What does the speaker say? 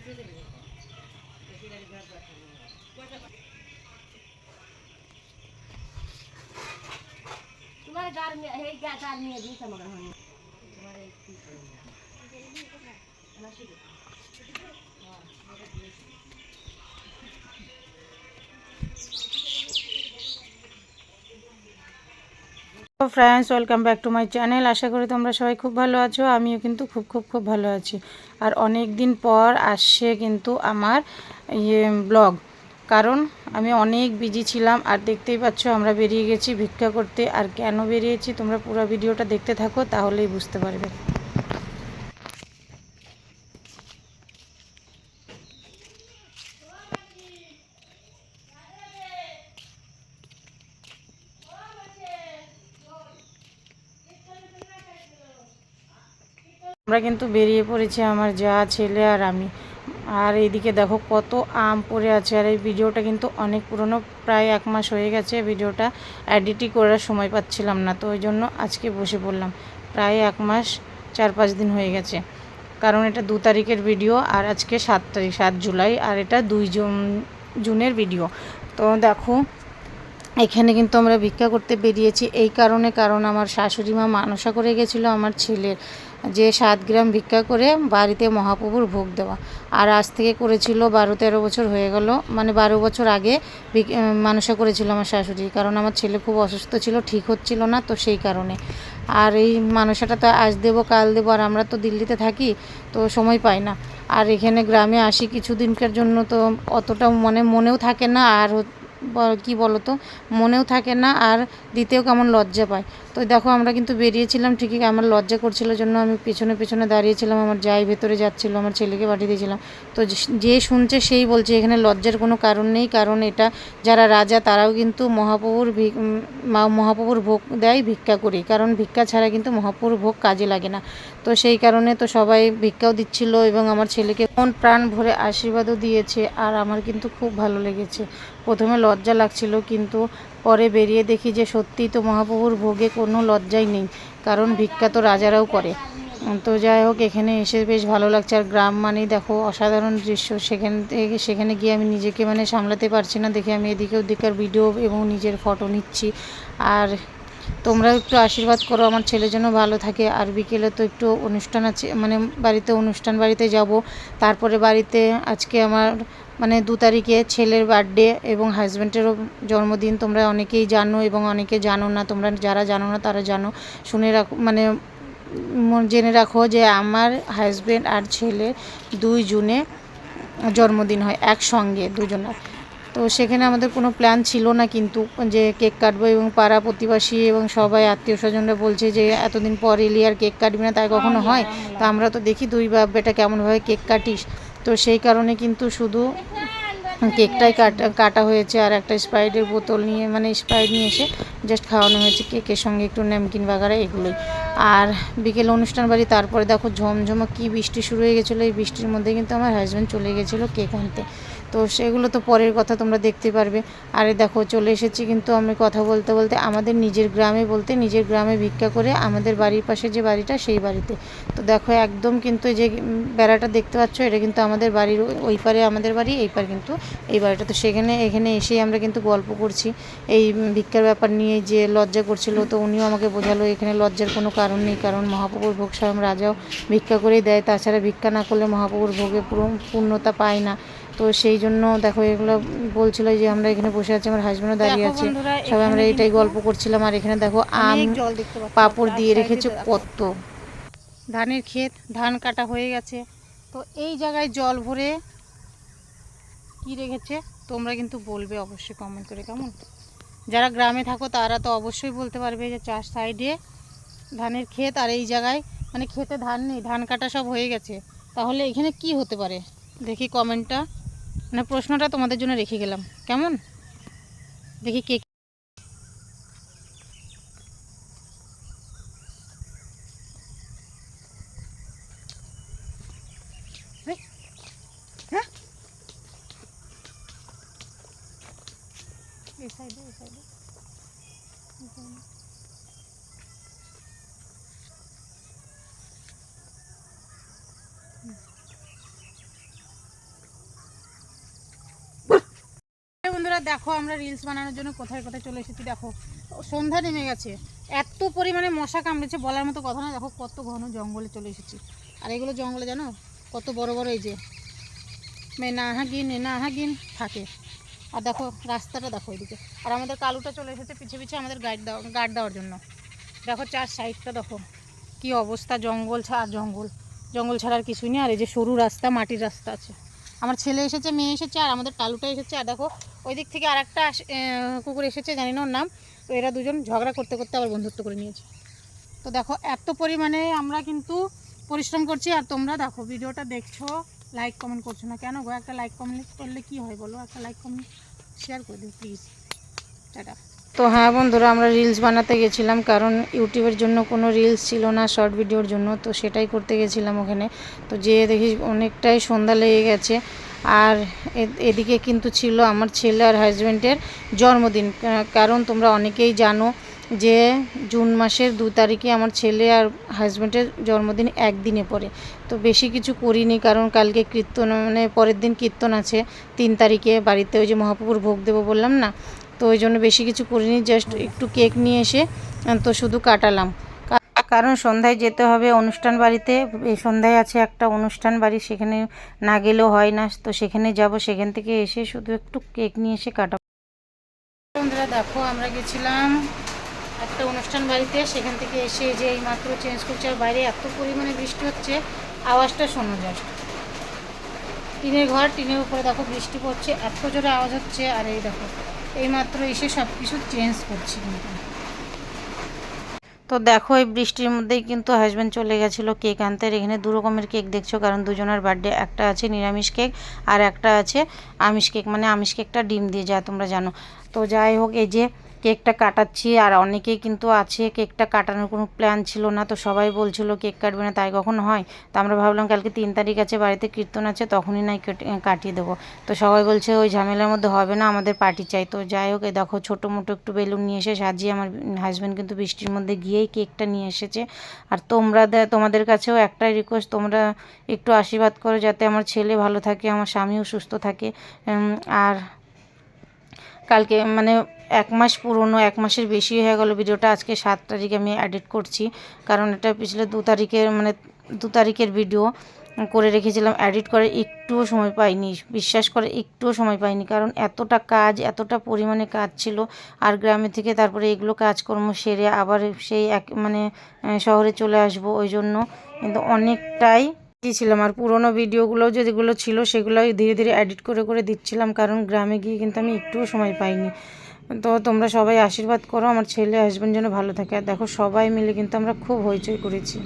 तुम्हारे घर में है क्या कार में भी समगर होने तुम्हारे তো friends, welcome back to my channel. আশা করি তোমরা সবাই খুব ভালো আছো। আমিও কিন্তু খুব ভালো আছি। আর অনেক দিন পর আসছে কিন্তু আমার ব্লগ, কারণ আমি অনেক বিজি ছিলাম। আর দেখতেই পাচ্ছ আমরা বেরিয়ে গেছি ভিক্ষা করতে। আর কেন বেরিয়েছি তোমরা পুরো ভিডিওটা দেখতে থাকো, তাহলেই বুঝতে পারবে। আমরা কিন্তু বেরিয়ে পড়েছি, আমার যা, ছেলে আর আমি। আর এইদিকে দেখো কত আম পড়ে আছে। আর এই ভিডিওটা কিন্তু অনেক পুরনো, প্রায় 1 মাস হয়ে গেছে। ভিডিওটা এডিটই করার সময় পাচ্ছিলাম না, তো ওই জন্য আজকে বসে পড়লাম। প্রায় 1 মাস 4-5 দিন হয়ে গেছে, কারণ এটা 2 তারিখের ভিডিও আর আজকে 7 তারিখ, 7 জুলাই, আর এটা 2 জুনের ভিডিও। তো দেখো এখানে কিন্তু আমরা ভিক্ষা করতে বেরিয়েছি এই কারণে, কারণ আমার শাশুড়ি মা মানসা করে গেছিলো আমার ছেলের, যে 7 গ্রাম ভিক্ষা করে বাড়িতে মহাপ্রভুর ভোগ দেওয়া। আর আজ থেকে করেছিল 12-13 বছর হয়ে গেল, মানে 12 বছর আগে মানসা করেছিল আমার শাশুড়ি, কারণ আমার ছেলে খুব অসুস্থ ছিল, ঠিক হচ্ছিল না, তো সেই কারণে। আর এই মানসাটা তো আজ দেবো কাল দেবো, আর আমরা তো দিল্লিতে থাকি, তো সময় পাই না। আর এখানে গ্রামে আসি কিছুদিনকার জন্য, তো অতটা মনেও থাকে না, আর কি বলো তো, মনেও থাকে না, আর দিতেও কেমন লজ্জা পায়। তো দেখো আমরা কিন্তু বেরিয়েছিলাম ঠিকই, আমার লজ্জা করছিল জন্য আমি পেছনে দাঁড়িয়েছিলাম। আমার যাই ভেতরে যাচ্ছিলো, আমার ছেলেকে পাঠিয়ে দিয়েছিলাম। তো যে শুনছে সেই বলছে এখানে লজ্জার কোনো কারণ নেই, কারণ এটা যারা রাজা তারাও কিন্তু মহাপ্রভুর ভোগ দেয় ভিক্ষা করি, কারণ ভিক্ষা ছাড়া কিন্তু মহাপ্রভুর ভোগ কাজে লাগে না। তো সেই কারণে তো সবাই ভিক্ষাও দিচ্ছিল, এবং আমার ছেলেকে মন প্রাণ ভরে আশীর্বাদও দিয়েছে। আর আমার কিন্তু খুব ভালো লেগেছে। প্রথমে লজ্জা লাগছিল, কিন্তু পরে বেরিয়ে দেখি যে সত্যিই তো মহাপ্রভুর ভোগে কোনো লজ্জাই নেই, কারণ ভিক্ষা তো রাজারাও করে। তো যাই হোক, এখানে এসে বেশ ভালো লাগছে। আর গ্রাম মানেই দেখো অসাধারণ দৃশ্য। সেখানে গিয়ে আমি নিজেকে সামলাতে পারছি না, দেখে আমি এদিকে ওদিকের ভিডিও এবং নিজের ফটো নিচ্ছি। আর তোমরাও একটু আশীর্বাদ করো আমার ছেলের জন্য ভালো থাকে। আর বিকেলে তো একটু অনুষ্ঠান আছে, বাড়িতে যাব। তারপরে বাড়িতে আজকে আমার 2 তারিখে ছেলের বার্থডে এবং হাজব্যান্ডেরও জন্মদিন। তোমরা অনেকেই জানো এবং অনেকে জানো না। তোমরা যারা জানো না তারা জানো, শুনে রাখো, জেনে রাখো যে আমার হাজব্যান্ড আর ছেলে 2 জুনে জন্মদিন হয় একসঙ্গে দুজনের। তো সেখানে আমাদের কোনো প্ল্যান ছিল না, কিন্তু যে কেক কাটবো, এবং পাড়া প্রতিবেশী এবং সবাই আত্মীয় স্বজনরা বলছে যে এতদিন পর এলি আর কেক কাটবি না, তাই কখনো হয়? তো আমরা তো দেখি দুই বাপ বেটা কেমনভাবে কেক কাটিস। তো সেই কারণে কিন্তু শুধু কেকটাই কাটা হয়েছে, আর একটা স্প্রাইটের বোতল নিয়ে, স্প্রাইট নিয়ে এসে জাস্ট খাওয়ানো হয়েছে, কেকের সঙ্গে একটু ন্যামকিন বাগারা, এগুলোই। আর বিকেল অনুষ্ঠান বাড়ি, তারপরে দেখো ঝমঝমা কি বৃষ্টি শুরু হয়ে গেছিলো। এই বৃষ্টির মধ্যে কিন্তু আমার হাজব্যান্ড চলে গেছিলো কেক আনতে। তো সেগুলো তো পরের কথা, তোমরা দেখতে পারবে। আরে দেখো চলে এসেছি কিন্তু আমি কথা বলতে বলতে আমাদের নিজের গ্রামে ভিক্ষা করে আমাদের বাড়ির পাশে যে বাড়িটা, সেই বাড়িতে। তো দেখো একদম কিন্তু যে বেড়াটা দেখতে পাচ্ছ, এটা কিন্তু আমাদের বাড়ির ওই পারে আমাদের বাড়ি, এই পারে কিন্তু এই বাড়িটা। তো এখানে এসেই আমরা কিন্তু গল্প করছি এই ভিক্ষার ব্যাপার নিয়ে, যে লজ্জা করছিল। তো উনিও আমাকে বোঝালো এখানে লজ্জার কোনো কারণ নেই, কারণ মহাপ্রভুর ভোগ স্বয়ং রাজাও ভিক্ষা করেই দেয়, তাছাড়া ভিক্ষা না করলে মহাপ্রভুর ভোগে পূর্ণতা পায় না। তো সেই জন্য দেখো এগুলো বলছিল, যে আমরা এখানে বসে আছি, আমার হাজব্যান্ডও দাঁড়িয়ে আছে, সবাই আমরা এইটাই গল্প করছিলাম। আর এখানে দেখো আম পাঁপড় দিয়ে রেখেছে কত। ধানের ক্ষেত, ধান কাটা হয়ে গেছে, তো এই জায়গায় জল ভরে কি রেখেছে তোমরা কিন্তু বলবে অবশ্যই কমেন্ট করে, কেমন? যারা গ্রামে থাকো তারা তো অবশ্যই বলতে পারবে যে চার সাইডে ধানের ক্ষেত, আর এই জায়গায় ক্ষেতে ধান নেই, ধান কাটা সব হয়ে গেছে। তাহলে এখানে কি হতে পারে দেখি কমেন্টটা, প্রশ্নটা তোমাদের জন্য রেখে গেলাম, কেমন? দেখি কে এই সাইডে বন্ধুরা দেখো আমরা রিলস বানানোর জন্য কোথায় কোথায় চলে এসেছি। দেখো সন্ধ্যা নেমে গেছে, এত পরিমাণে মশা কামড়েছে বলার মতো কথা না। দেখো কত ঘন জঙ্গলে চলে এসেছি। আর এগুলো জঙ্গলে জানো কত বড় বড় এই যে মেনাহাগিন থাকে। আর দেখো রাস্তাটা দেখো এদিকে। আর আমাদের কালুটা চলে এসেছে পিছে পিছে আমাদের গার্ড দেওয়ার জন্য। দেখো চার সাইডটা দেখো কি অবস্থা, জঙ্গল জঙ্গল ছাড়া আর কিছুই নেই। আর এই যে সরু রাস্তা, মাটির রাস্তা আছে। আমার ছেলে এসেছে, মেয়ে এসেছে, আর আমাদের টালুটা এসেছে। আর দেখো ওই দিক থেকে আর একটা কুকুর এসেছে, জানি না ওর নাম। তো এরা দুজন ঝগড়া করতে করতে আবার বন্ধুত্ব করে নিয়েছে। তো দেখো এত পরিমাণে আমরা কিন্তু পরিশ্রম করছি। আর তোমরা দেখো ভিডিওটা দেখছো, লাইক কমেন্ট করছো না কেন গো? একটা লাইক কমেন্ট করলে কি হয় বলো? একটা লাইক কমেন্ট শেয়ার করে দিও প্লিজ। টাটা। তো হ্যাঁ বন্ধুরা, আমরা রিলস বানাতে গেছিলাম, কারণ ইউটিউবের জন্য কোনো রিলস ছিল না শর্ট ভিডিওর জন্য। তো সেটাই করতে গেছিলাম ওখানে। তো যেয়ে দেখি অনেকটাই সন্ধ্যা লেগে গেছে। আর এদিকে কিন্তু ছিল আমার ছেলে আর হাজব্যান্ডের জন্মদিন। কারণ তোমরা অনেকেই জানো যে জুন মাসের 2 তারিখে আমার ছেলে আর হাজব্যান্ডের জন্মদিন একদিনে পড়ে। তো বেশি কিছু করিনি, কারণ কালকে কীর্তন, মানে পরের দিন কীর্তন আছে 3 তারিখে বাড়িতে, ওই যে মহাপ্রভুর ভোগ দেবো বললাম না। তো ওই জন্য বেশি কিছু করিনি, জাস্ট একটু কেক নিয়ে এসে তো শুধু কাটালাম। কারণ সন্ধ্যায় যেতে হবে অনুষ্ঠান বাড়িতে। এই সন্ধ্যায় আছে একটা অনুষ্ঠান বাড়ি, সেখানে না গেলেও হয় না। তো সেখানে যাব, সেখান থেকে এসে শুধু একটু কেক নিয়ে এসে কাটাবো। বন্ধুরা দেখো আমরা গেছিলাম একটা অনুষ্ঠান বাড়িতে, সেখান থেকে এসে যে এই মাত্র চেঞ্জ করছে। আর বাইরে এত পরিমাণে বৃষ্টি হচ্ছে, আওয়াজটা শোনো জাস্ট। টিনের ঘর, টিনের উপরে দেখো বৃষ্টি পড়ছে, এত জোরে আওয়াজ হচ্ছে। আর এই দেখো এই মাত্র এসে সব কিছু চেঞ্জ করছি কিন্তু। তো দেখো এই বৃষ্টির মধ্যেই কিন্তু হাজব্যান্ড চলে গেছিলো কেক আনতে। এখানে 2 রকমের কেক দেখছো, কারণ দুজনের বার্থডে। একটা আছে নিরামিষ কেক আর একটা আছে আমিষ কেক, মানে আমিষ কেকটা ডিম দিয়ে, যা তোমরা জানো। তো যাই হোক, এই যে কেকটা কাটাচ্ছি। আর অনেকেই কিন্তু আছে কেকটা কাটানোর কোনো প্ল্যান ছিল না। তো সবাই বলছিল কেক কাটবে না, তাই কখন হয়? তো আমরা ভাবলাম কালকে 3 তারিখ আছে, বাড়িতে কীর্তন আছে, তখনই নাই কাটিয়ে দেবো। তো সবাই বলছে ওই ঝামেলার মধ্যে হবে না, আমাদের পার্টি চাই। তো যাই হোক, এই দেখো ছোটো মোটো একটু বেলুন নিয়ে এসে সাজিয়ে আমার হাজব্যান্ড কিন্তু বৃষ্টির মধ্যে গিয়েই কেকটা নিয়ে এসেছে। আর তোমাদের কাছেও একটাই রিকোয়েস্ট, তোমরা একটু আশীর্বাদ করো যাতে আমার ছেলে ভালো থাকে, আমার স্বামীও সুস্থ থাকে। আর কালকে মানে 1 মাস পুরনো, 1 মাসের বেশি হয়ে গেল ভিডিওটা। আজকে 7 তারিখে আমি এডিট করছি, কারণ এটা পিছলে 2 তারিখের, মানে 2 তারিখের ভিডিও করে রেখেছিলাম। এডিট করে একটুও সময় পাইনি, বিশ্বাস করে একটুও সময় পাইনি, কারণ এতটা কাজ, এতটা পরিমাণে কাজ ছিল। আর গ্রামে থেকে তারপরে এগুলো কাজকর্ম সেরে আবার সেই মানে শহরে চলে আসব, ওই জন্য কিন্তু অনেকটাই ছিলাম। আর পুরোনো ভিডিওগুলো যেগুলো ছিল সেগুলো ধীরে ধীরে এডিট করে করে দিচ্ছিলাম, কারণ গ্রামে গিয়ে কিন্তু আমি একটুও সময় পাইনি। তো তোমরা সবাই আশীর্বাদ করো আমার ছেলে হাজব্যান্ড যেন ভালো থাকে। আর দেখো সবাই মিলে কিন্তু আমরা খুব হইচই করেছি।